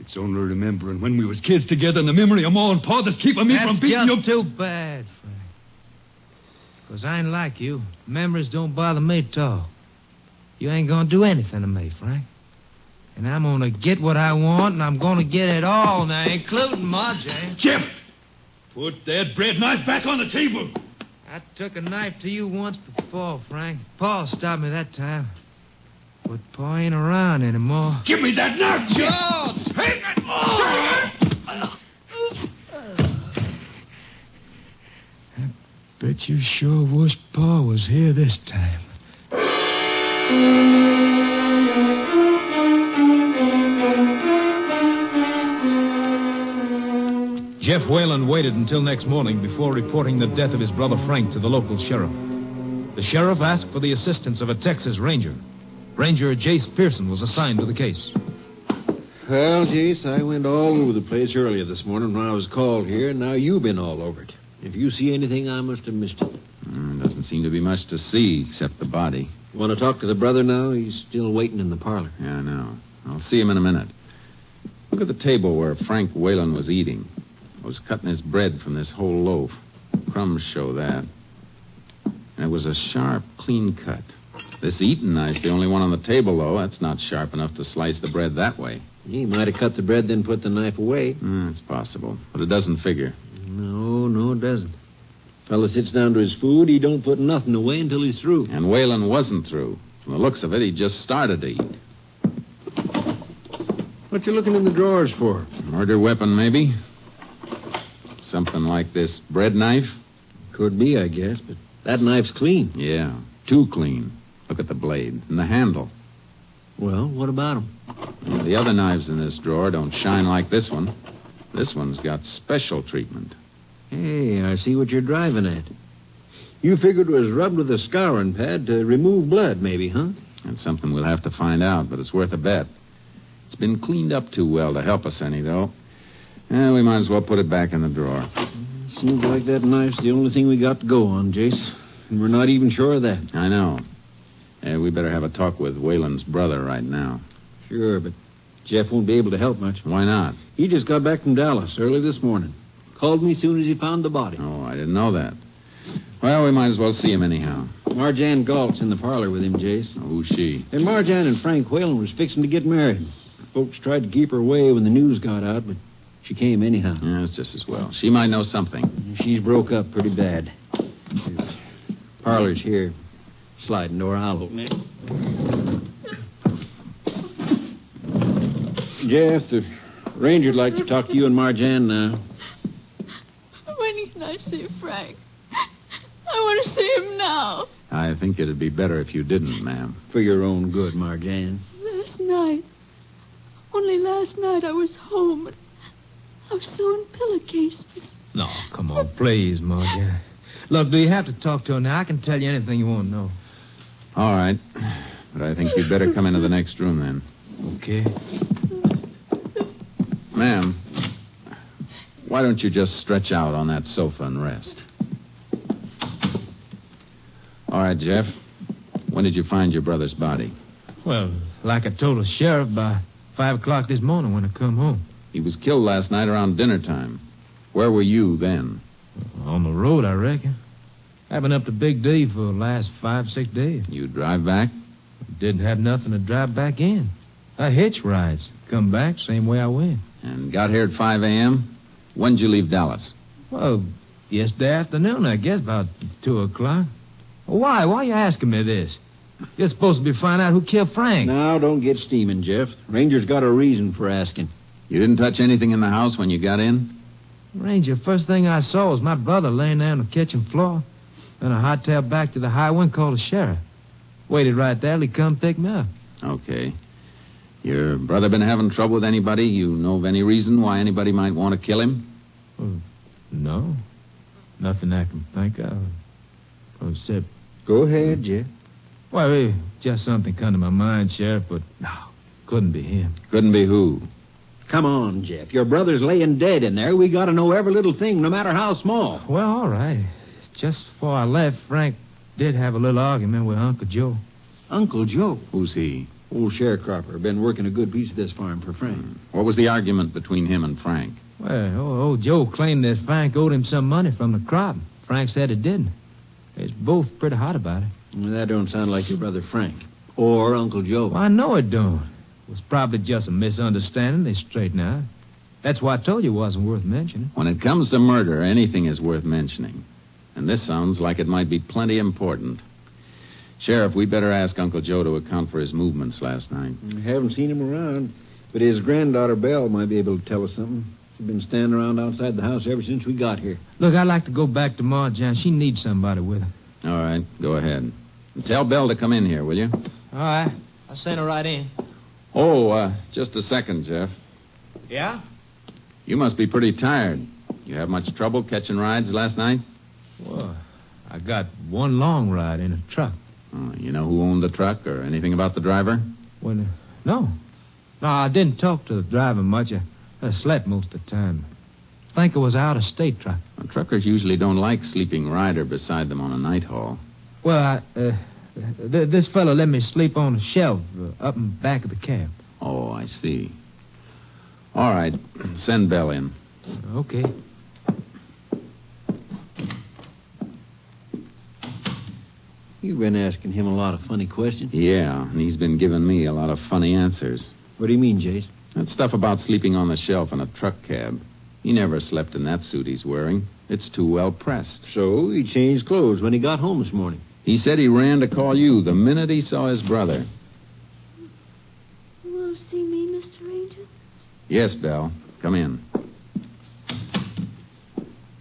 It's only remembering when we was kids together and the memory of Ma and Pa that's keeping me from beating you. That's just too bad, Frank. Because I ain't like you. Memories don't bother me at all. You ain't gonna do anything to me, Frank. And I'm gonna get what I want, and I'm gonna get it all now, including Ma Jan. Jeff! Put that bread knife back on the table. I took a knife to you once before, Frank. Paul stopped me that time. But Pa ain't around anymore. Give me that knife, Jeff! Take it! I bet you sure wish Pa was here this time. Jeff Whalen waited until next morning before reporting the death of his brother Frank to the local sheriff. The sheriff asked for the assistance of a Texas ranger. Ranger Jace Pearson was assigned to the case. Well, Jace, I went all over the place earlier this morning when I was called here, and now you've been all over it. If you see anything, I must have missed it. Doesn't seem to be much to see except the body. You want to talk to the brother now? He's still waiting in the parlor. Yeah, I know. I'll see him in a minute. Look at the table where Frank Whalen was eating. I was cutting his bread from this whole loaf. Crumbs show that. And it was a sharp, clean cut. This eating knife's the only one on the table, though. That's not sharp enough to slice the bread that way. He might have cut the bread, then put the knife away. It's possible, but it doesn't figure. No, it doesn't. Fella sits down to his food, he don't put nothing away until he's through. And Whalen wasn't through. From the looks of it, he just started to eat. What you looking in the drawers for? Murder weapon, maybe? Something like this bread knife? Could be, I guess, but that knife's clean. Yeah, too clean. Look at the blade and the handle. Well, what about them? The other knives in this drawer don't shine like this one. This one's got special treatment. Hey, I see what you're driving at. You figured it was rubbed with a scouring pad to remove blood, maybe, huh? That's something we'll have to find out, but it's worth a bet. It's been cleaned up too well to help us any, though. We might as well put it back in the drawer. Seems like that knife's the only thing we got to go on, Jace. And we're not even sure of that. I know. We better have a talk with Whalen's brother right now. Sure, but Jeff won't be able to help much. Why not? He just got back from Dallas early this morning. Called me as soon as he found the body. Oh, I didn't know that. Well, we might as well see him anyhow. Marjan Galt's in the parlor with him, Jace. Oh, who's she? And Marjan and Frank Whalen was fixing to get married. Folks tried to keep her away when the news got out, but she came anyhow. Yeah, it's just as well. She might know something. She's broke up pretty bad. Parlor's here. Sliding door, I'll open it. Jeff, the ranger'd like to talk to you and Marjan now. When can I see Frank? I want to see him now. I think it'd be better if you didn't, ma'am. For your own good, Marjan. Last night. Only last night I was home, but I was sewing pillowcases. No, come on, please, Marjan. Look, do you have to talk to her now? I can tell you anything you want to know. All right. But I think you'd better come into the next room, then. Okay. Ma'am, why don't you just stretch out on that sofa and rest? All right, Jeff. When did you find your brother's body? Well, like I told the sheriff, by 5 o'clock this morning when I come home. He was killed last night around dinner time. Where were you then? On the road, I reckon. I've been up to Big D for the last 5-6 days. You drive back? Didn't have nothing to drive back in. I hitch rides. Come back, same way I went. And got here at 5 a.m.? When'd you leave Dallas? Well, yesterday afternoon, I guess, about 2 o'clock. Why? Why are you asking me this? You're supposed to be finding out who killed Frank. Now, don't get steaming, Jeff. Ranger's got a reason for asking. You didn't touch anything in the house when you got in? Ranger, first thing I saw was my brother laying there on the kitchen floor. Then I hightailed back to the highway and called the sheriff. Waited right there till he come pick me up. Okay. Your brother been having trouble with anybody? You know of any reason why anybody might want to kill him? Well, no. Nothing I can think of. Except... Go ahead, Jeff. Well, just something come to my mind, Sheriff, but no, couldn't be him. Couldn't be who? Come on, Jeff. Your brother's laying dead in there. We got to know every little thing, no matter how small. Well, all right. Just before I left, Frank did have a little argument with Uncle Joe. Uncle Joe? Who's he? Old sharecropper. Been working a good piece of this farm for Frank. What was the argument between him and Frank? Well, old Joe claimed that Frank owed him some money from the crop. Frank said it didn't. They're both pretty hot about it. Well, that don't sound like your brother Frank. Or Uncle Joe. Well, I know it don't. It was probably just a misunderstanding. They straightened out. That's why I told you it wasn't worth mentioning. When it comes to murder, anything is worth mentioning. And this sounds like it might be plenty important. Sheriff, we'd better ask Uncle Joe to account for his movements last night. I haven't seen him around, but his granddaughter, Belle, might be able to tell us something. She's been standing around outside the house ever since we got here. Look, I'd like to go back to Ma, John. She needs somebody with her. All right, go ahead. And tell Belle to come in here, will you? All right. I'll send her right in. Oh, just a second, Jeff. Yeah? You must be pretty tired. You have much trouble catching rides last night? Well, I got one long ride in a truck. Oh, you know who owned the truck or anything about the driver? Well, no. No, I didn't talk to the driver much. I slept most of the time. I think it was an out-of-state truck. Well, truckers usually don't like sleeping rider beside them on a night haul. Well, this fellow let me sleep on a shelf up in back of the cab. Oh, I see. All right, send Belle in. Okay. You've been asking him a lot of funny questions. Yeah, and he's been giving me a lot of funny answers. What do you mean, Jace? That stuff about sleeping on the shelf in a truck cab. He never slept in that suit he's wearing. It's too well pressed. So he changed clothes when he got home this morning. He said he ran to call you the minute he saw his brother. You want to see me, Mr. Ranger? Yes, Belle. Come in.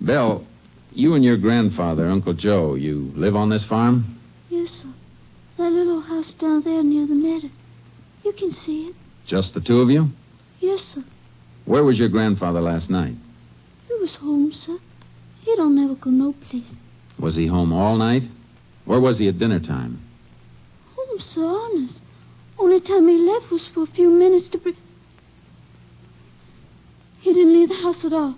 Belle, you and your grandfather, Uncle Joe, you live on this farm? Yes, sir. That little house down there near the meadow. You can see it. Just the two of you? Yes, sir. Where was your grandfather last night? He was home, sir. He don't never go no place. Was he home all night? Or was he at dinner time? Home, sir, honest. Only time he left was for a few minutes to He didn't leave the house at all.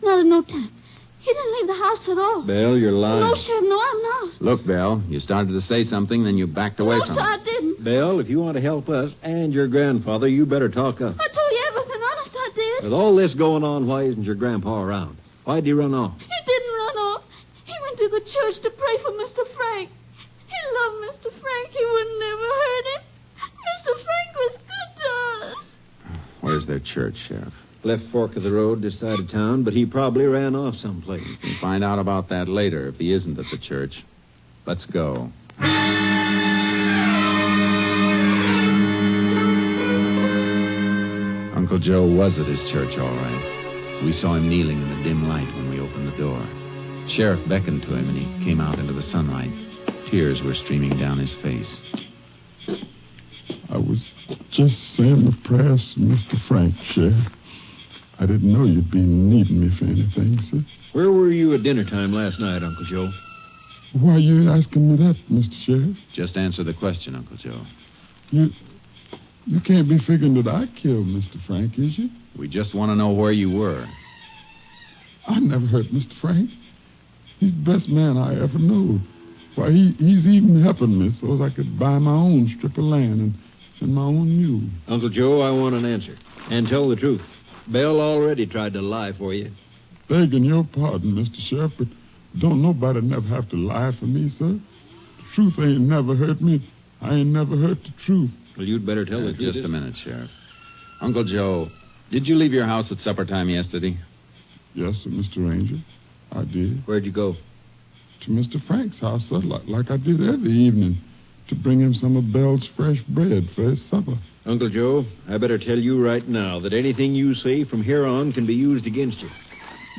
Not at no time. He didn't leave the house at all. Belle, you're lying. No, Sheriff, no, I'm not. Look, Belle, you started to say something, then you backed away No, from sir, it. I didn't. Belle, if you want to help us and your grandfather, you better talk up. I told you everything, honest, I did. With all this going on, why isn't your grandpa around? Why'd he run off? He didn't run off. He went to the church to pray for Mr. Frank. He loved Mr. Frank. He would never hurt him. Mr. Frank was good to us. Where's their church, Sheriff? Left fork of the road this side of town, but he probably ran off someplace. You can find out about that later if he isn't at the church. Let's go. Uncle Joe was at his church, all right. We saw him kneeling in the dim light when we opened the door. Sheriff beckoned to him, and he came out into the sunlight. Tears were streaming down his face. I was just saying the prayers to Mr. Frank, Sheriff. I didn't know you'd be needing me for anything, sir. Where were you at dinner time last night, Uncle Joe? Why are you asking me that, Mr. Sheriff? Just answer the question, Uncle Joe. You can't be figuring that I killed Mr. Frank, is you? We just want to know where you were. I never hurt Mr. Frank. He's the best man I ever knew. Why, he's even helping me so as I could buy my own strip of land and my own mule. Uncle Joe, I want an answer. And tell the truth. Belle already tried to lie for you. Begging your pardon, Mr. Sheriff, but don't nobody never have to lie for me, sir. The truth ain't never hurt me. I ain't never hurt the truth. Well, you'd better tell the truth. Just a minute, Sheriff. Uncle Joe, did you leave your house at supper time yesterday? Yes, sir, Mr. Ranger. I did. Where'd you go? To Mr. Frank's house, sir, like I did every evening, to bring him some of Belle's fresh bread for his supper. Uncle Joe, I better tell you right now that anything you say from here on can be used against you.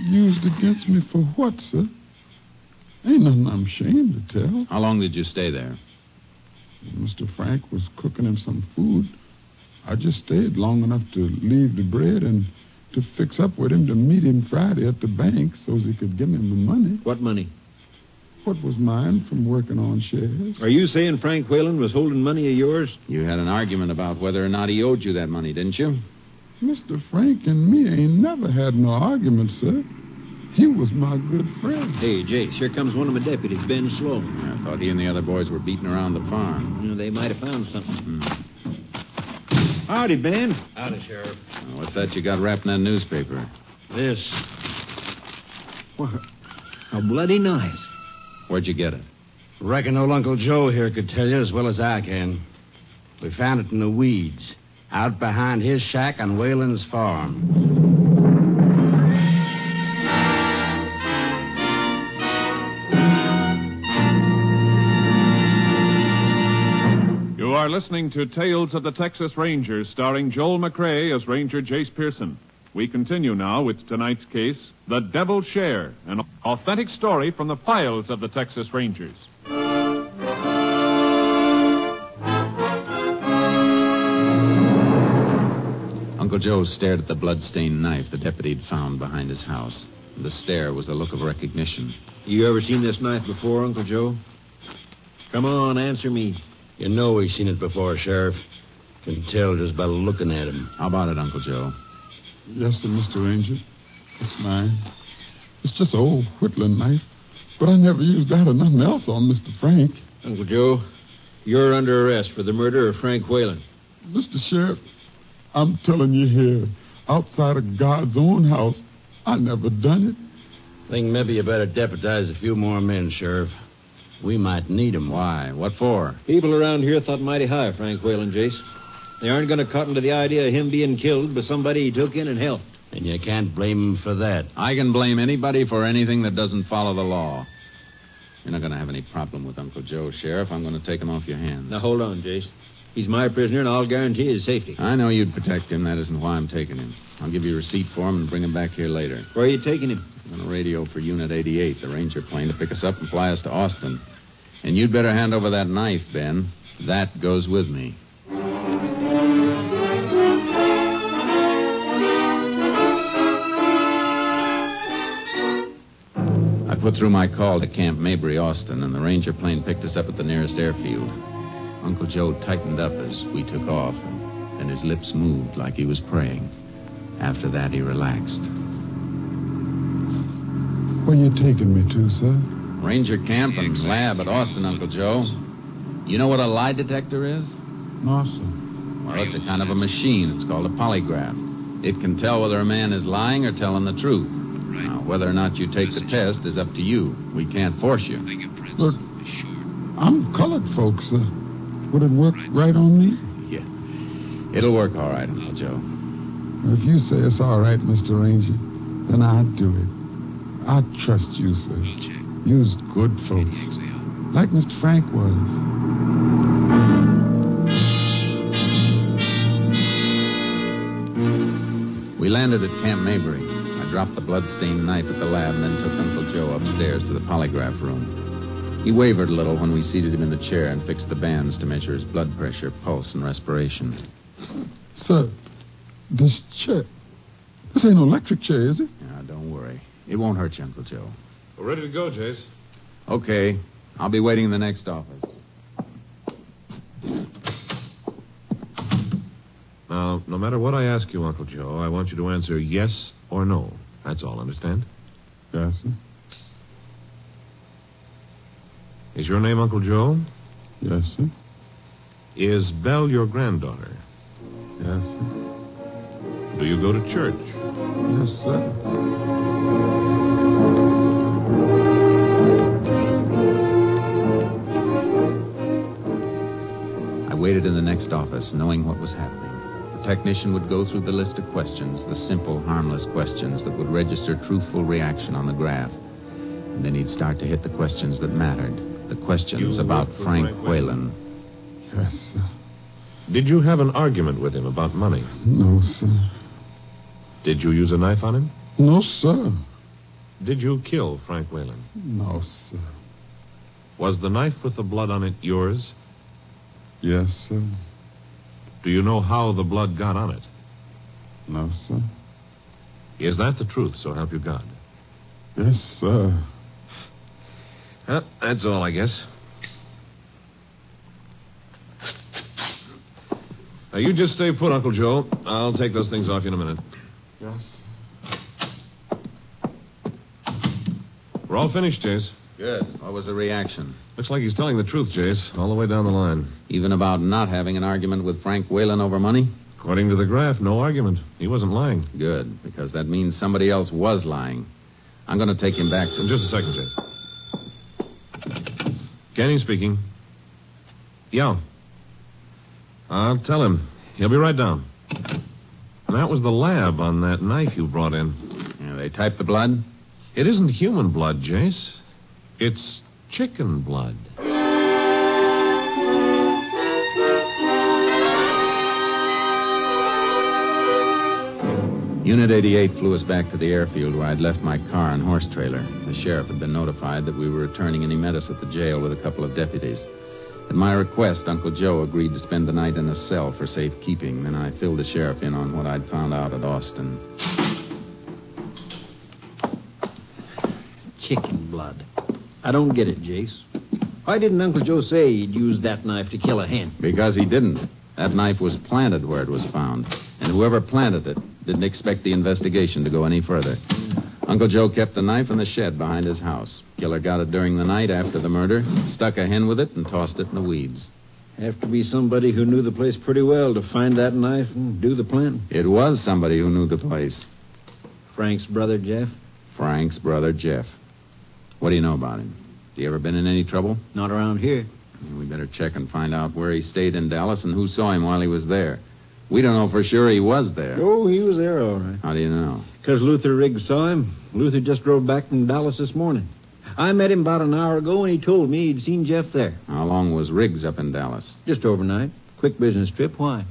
Used against me for what, sir? Ain't nothing I'm ashamed to tell. How long did you stay there? Mr. Frank was cooking him some food. I just stayed long enough to leave the bread and to fix up with him to meet him Friday at the bank so as he could give me the money. What money? What was mine from working on shares. Are you saying Frank Whalen was holding money of yours? You had an argument about whether or not he owed you that money, didn't you? Mr. Frank and me ain't never had no argument, sir. He was my good friend. Hey, Jace, here comes one of my deputies, Ben Sloan. I thought he and the other boys were beating around the farm. They might have found something. Howdy, Ben. Howdy, Sheriff. What's that you got wrapped in that newspaper? This. What? A bloody knife. Where'd you get it? Reckon old Uncle Joe here could tell you as well as I can. We found it in the weeds, out behind his shack on Whalen's farm. listening to Tales of the Texas Rangers, starring Joel McCrea as Ranger Jace Pearson. We continue now with tonight's case, The Devil's Share, an authentic story from the files of the Texas Rangers. Uncle Joe stared at the blood-stained knife the deputy had found behind his house. The stare was a look of recognition. You ever seen this knife before, Uncle Joe? Come on, answer me. You know we've seen it before, Sheriff. Can tell just by looking at him. How about it, Uncle Joe? Yes, sir, Mr. Ranger. It's mine. It's just an old whittling knife, but I never used that or nothing else on Mr. Frank. Uncle Joe, you're under arrest for the murder of Frank Whalen. Mr. Sheriff, I'm telling you here, outside of God's own house, I never done it. Think maybe you better deputize a few more men, Sheriff. We might need 'em. Why? What for? People around here thought mighty high of Frank Whalen, Jace. They aren't going to cotton to the idea of him being killed by somebody he took in and helped. And you can't blame him for that. I can blame anybody for anything that doesn't follow the law. You're not going to have any problem with Uncle Joe, Sheriff. I'm going to take him off your hands. Now, hold on, Jace. He's my prisoner, and I'll guarantee his safety. I know you'd protect him. That isn't why I'm taking him. I'll give you a receipt for him and bring him back here later. Where are you taking him? I'm going to radio for Unit 88, the Ranger plane, to pick us up and fly us to Austin. And you'd better hand over that knife, Ben. That goes with me. I put through my call to Camp Mabry, Austin, and the Ranger plane picked us up at the nearest airfield. Uncle Joe tightened up as we took off, and his lips moved like he was praying. After that, he relaxed. Where you taking me to, sir? Ranger camp and lab at Austin, Uncle Joe. You know what a lie detector is? No, sir. Well, it's a kind of a machine. It's called a polygraph. It can tell whether a man is lying or telling the truth. Now, whether or not you take the test is up to you. We can't force you. Look, I'm colored, folks, sir. Would it work right on me? Yeah. It'll work all right, Uncle Joe. If you say it's all right, Mr. Ranger, then I'll do it. I trust you, sir. You's good folks. Like Mr. Frank was. We landed at Camp Mabry. I dropped the blood-stained knife at the lab and then took Uncle Joe upstairs to the polygraph room. He wavered a little when we seated him in the chair and fixed the bands to measure his blood pressure, pulse, and respiration. Sir, this chair... This ain't no electric chair, is it? Now, don't worry. It won't hurt you, Uncle Joe. We're ready to go, Jace. Okay. I'll be waiting in the next office. Now, no matter what I ask you, Uncle Joe, I want you to answer yes or no. That's all, understand? Yes, sir. Is your name Uncle Joe? Yes, sir. Is Belle your granddaughter? Yes, sir. Do you go to church? Yes, sir. I waited in the next office, knowing what was happening. The technician would go through the list of questions, the simple, harmless questions that would register truthful reaction on the graph. And then he'd start to hit the questions that mattered. The questions about Frank Whalen. Yes, sir. Did you have an argument with him about money? No, sir. Did you use a knife on him? No, sir. Did you kill Frank Whalen? No, sir. Was the knife with the blood on it yours? Yes, sir. Do you know how the blood got on it? No, sir. Is that the truth, so help you God? Yes, sir. Well, that's all, I guess. Now, you just stay put, Uncle Joe. I'll take those things off you in a minute. Yes. We're all finished, Jace. Good. What was the reaction? Looks like he's telling the truth, Jace, all the way down the line. Even about not having an argument with Frank Whalen over money? According to the graph, no argument. He wasn't lying. Good, because that means somebody else was lying. I'm going to take him back to... Just a second, Jace. Canning speaking. Yeah. I'll tell him. He'll be right down. And that was the lab on that knife you brought in. Yeah, they typed the blood? It isn't human blood, Jace. It's chicken blood. Unit 88 flew us back to the airfield where I'd left my car and horse trailer. The sheriff had been notified that we were returning, and he met us at the jail with a couple of deputies. At my request, Uncle Joe agreed to spend the night in a cell for safekeeping. Then I filled the sheriff in on what I'd found out at Austin. Chicken blood. I don't get it, Jace. Why didn't Uncle Joe say he'd use that knife to kill a hen? Because he didn't. That knife was planted where it was found. And whoever planted it didn't expect the investigation to go any further. Uncle Joe kept the knife in the shed behind his house. Killer got it during the night after the murder, stuck a hen with it, and tossed it in the weeds. Have to be somebody who knew the place pretty well to find that knife and do the planting. It was somebody who knew the place. Frank's brother, Jeff? Frank's brother, Jeff. What do you know about him? Has he ever been in any trouble? Not around here. We better check and find out where he stayed in Dallas and who saw him while he was there. We don't know for sure he was there. Oh, he was there, all right. How do you know? Because Luther Riggs saw him. Luther just drove back from Dallas this morning. I met him about an hour ago, and he told me he'd seen Jeff there. How long was Riggs up in Dallas? Just overnight. Quick business trip. Why?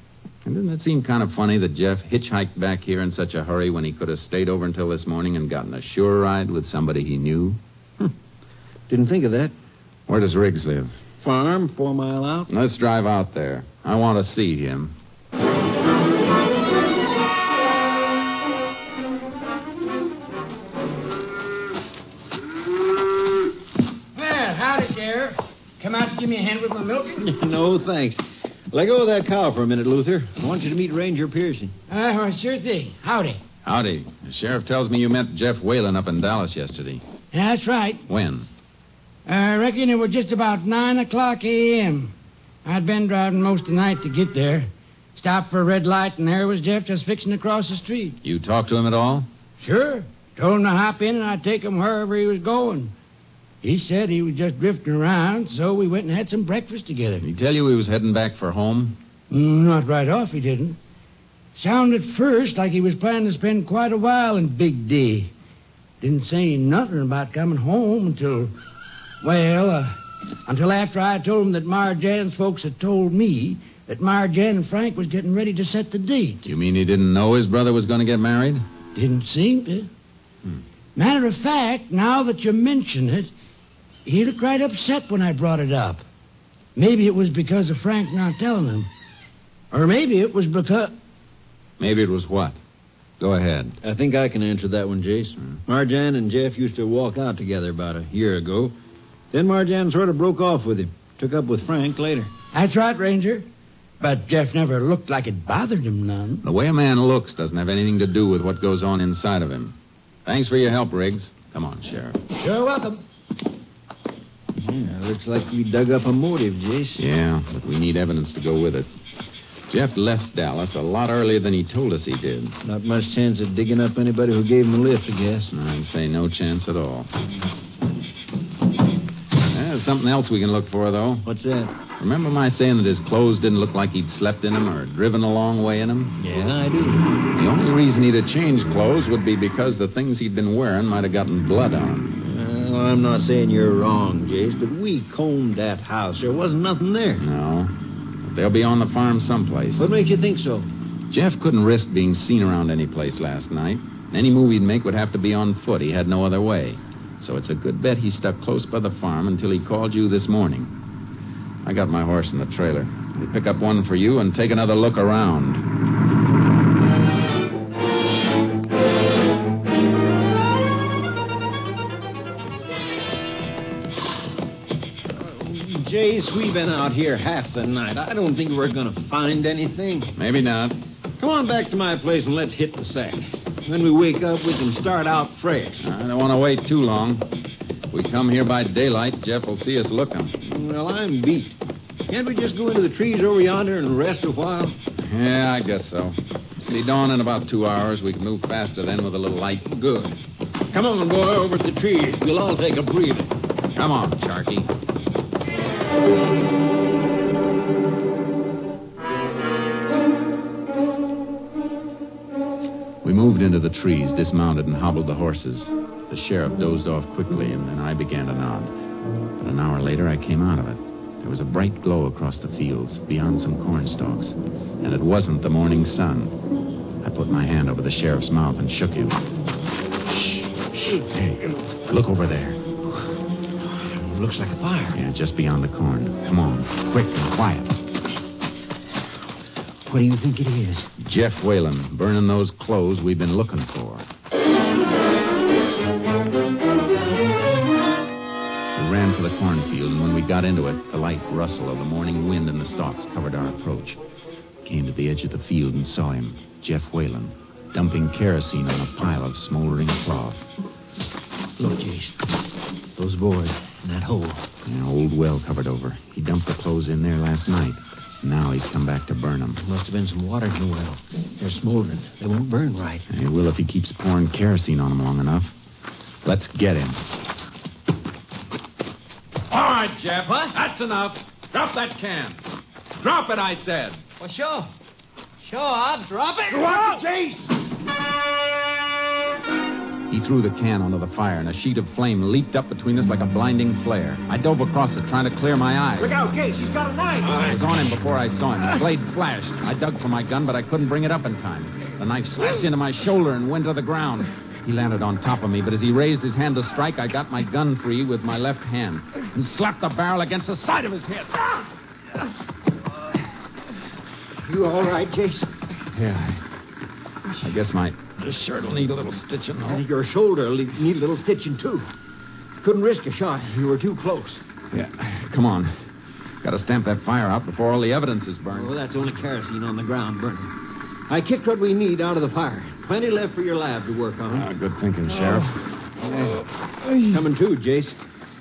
And doesn't it seem kind of funny that Jeff hitchhiked back here in such a hurry when he could have stayed over until this morning and gotten a sure ride with somebody he knew? Didn't think of that. Where does Riggs live? Farm, 4 mile out. Let's drive out there. I want to see him. Well, howdy, Sheriff. Come out to give me a hand with my milking? No, thanks. Let go of that cow for a minute, Luther. I want you to meet Ranger Pearson. Well, sure thing. Howdy. Howdy. The sheriff tells me you met Jeff Whalen up in Dallas yesterday. That's right. When? I reckon it was just about 9 o'clock a.m. I'd been driving most of the night to get there. Stopped for a red light, and there was Jeff just fixing to cross the street. You talked to him at all? Sure. Told him to hop in, and I'd take him wherever he was going. He said he was just drifting around, so we went and had some breakfast together. Did he tell you he was heading back for home? Not right off, he didn't. Sounded first like he was planning to spend quite a while in Big D. Didn't say nothing about coming home until after I told him that Marjan's folks had told me that Marjan and Frank was getting ready to set the date. You mean he didn't know his brother was going to get married? Didn't seem to. Matter of fact, now that you mention it, he looked right upset when I brought it up. Maybe it was because of Frank not telling him. Or maybe it was because... Maybe it was what? Go ahead. I think I can answer that one, Jace. Marjan and Jeff used to walk out together about a year ago. Then Marjan sort of broke off with him. Took up with Frank later. That's right, Ranger. But Jeff never looked like it bothered him none. The way a man looks doesn't have anything to do with what goes on inside of him. Thanks for your help, Riggs. Come on, Sheriff. You're welcome. Yeah, looks like we dug up a motive, Jace. Yeah, but we need evidence to go with it. Jeff left Dallas a lot earlier than he told us he did. Not much chance of digging up anybody who gave him a lift, I guess. I'd say no chance at all. There's something else we can look for, though. What's that? Remember my saying that his clothes didn't look like he'd slept in them or driven a long way in them? Yeah, I do. The only reason he'd have changed clothes would be because the things he'd been wearing might have gotten blood on them. Well, I'm not saying you're wrong, Jace, but we combed that house. There wasn't nothing there. No. But they'll be on the farm someplace. What makes you think so? Jeff couldn't risk being seen around any place last night. Any move he'd make would have to be on foot. He had no other way. So it's a good bet he stuck close by the farm until he called you this morning. I got my horse in the trailer. We'll pick up one for you and take another look around. Jace, we've been out here half the night. I don't think we're going to find anything. Maybe not. Come on back to my place and let's hit the sack. When we wake up, we can start out fresh. I don't want to wait too long. If we come here by daylight, Jeff will see us looking. Well, I'm beat. Can't we just go into the trees over yonder and rest a while? Yeah, I guess so. It'll be dawn in about 2 hours. We can move faster then with a little light. Good. Come on, boy, over at the trees. We'll all take a breather. Come on, Sharky. We moved into the trees, dismounted, and hobbled the horses. The sheriff dozed off quickly, and then I began to nod. But an hour later, I came out of it. There was a bright glow across the fields, beyond some corn stalks, and it wasn't the morning sun. I put my hand over the sheriff's mouth and shook him. Shh. Hey, look over there. Looks like a fire. Yeah, just beyond the corn. Come on, quick and quiet. What do you think it is? Jeff Whalen, burning those clothes we've been looking for. We ran for the cornfield, and when we got into it, the light rustle of the morning wind in the stalks covered our approach. Came to the edge of the field and saw him, Jeff Whalen, dumping kerosene on a pile of smoldering cloth. Look, Jace. Those boards in that hole. An old well covered over. He dumped the clothes in there last night. Now he's come back to burn them. Must have been some water in the well. They're smoldering. They won't burn right. He will if he keeps pouring kerosene on them long enough. Let's get him. All right, Jeff. What? That's enough. Drop that can. Drop it, I said. Well, sure. Sure, I'll drop it. What, Jace? He threw the can onto the fire, and a sheet of flame leaped up between us like a blinding flare. I dove across it, trying to clear my eyes. Look out, Jace. He's got a knife. I was on him before I saw him. The blade flashed. I dug for my gun, but I couldn't bring it up in time. The knife slashed into my shoulder and went to the ground. He landed on top of me, but as he raised his hand to strike, I got my gun free with my left hand and slapped the barrel against the side of his head. You all right, Jace? Yeah, I guess my shirt will need a little stitching, though. Your shoulder will need a little stitching, too. Couldn't risk a shot. You were too close. Yeah, come on. Got to stamp that fire out before all the evidence is burned. Oh, that's only kerosene on the ground burning. I kicked what we need out of the fire. Plenty left for your lab to work on. Good thinking, Sheriff. Coming too, Jace.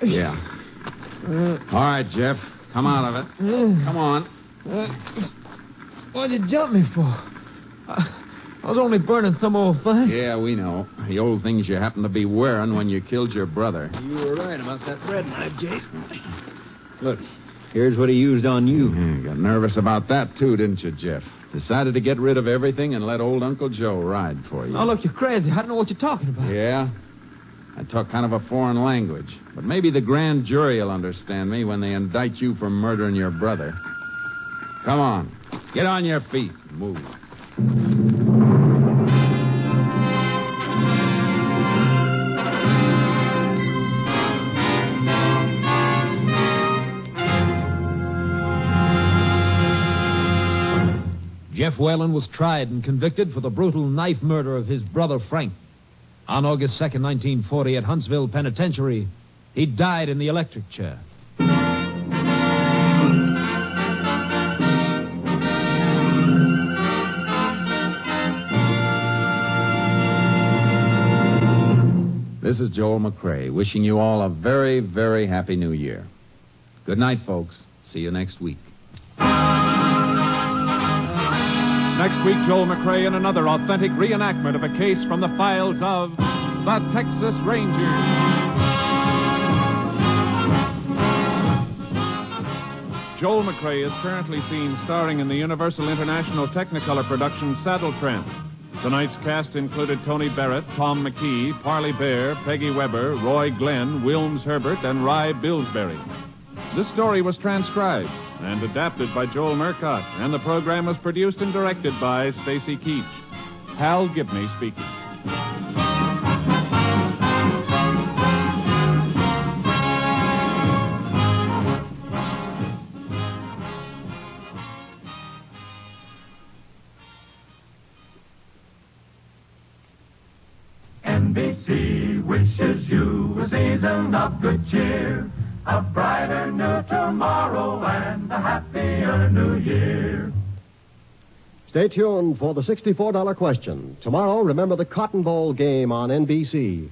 Yeah. All right, Jeff. Come out of it. Come on. What'd you jump me for? I was only burning some old thing. Yeah, we know. The old things you happened to be wearing when you killed your brother. You were right about that bread knife, Jace. Look, here's what he used on you. Yeah, got nervous about that, too, didn't you, Jeff? Decided to get rid of everything and let old Uncle Joe ride for you. Oh, look, you're crazy. I don't know what you're talking about. Yeah? I talk kind of a foreign language. But maybe the grand jury will understand me when they indict you for murdering your brother. Come on. Get on your feet. Move. Jeff Whalen was tried and convicted for the brutal knife murder of his brother Frank. On August 2nd, 1940, at Huntsville Penitentiary, he died in the electric chair. This is Joel McCrae, wishing you all a very, very happy New Year. Good night, folks. See you next week. Next week, Joel McCrae in another authentic reenactment of a case from the files of the Texas Rangers. Joel McCrae is currently seen starring in the Universal International Technicolor production Saddle Tramp. Tonight's cast included Tony Barrett, Tom McKee, Parley Bear, Peggy Weber, Roy Glenn, Wilms Herbert, and Rye Billsbury. This story was transcribed and adapted by Joel Murcott, and the program was produced and directed by Stacy Keach. Hal Gibney speaking. NBC wishes you a season of good cheer, a brighter new tomorrow and a happier new year. Stay tuned for the $64 question. Tomorrow, remember the Cotton Bowl game on NBC.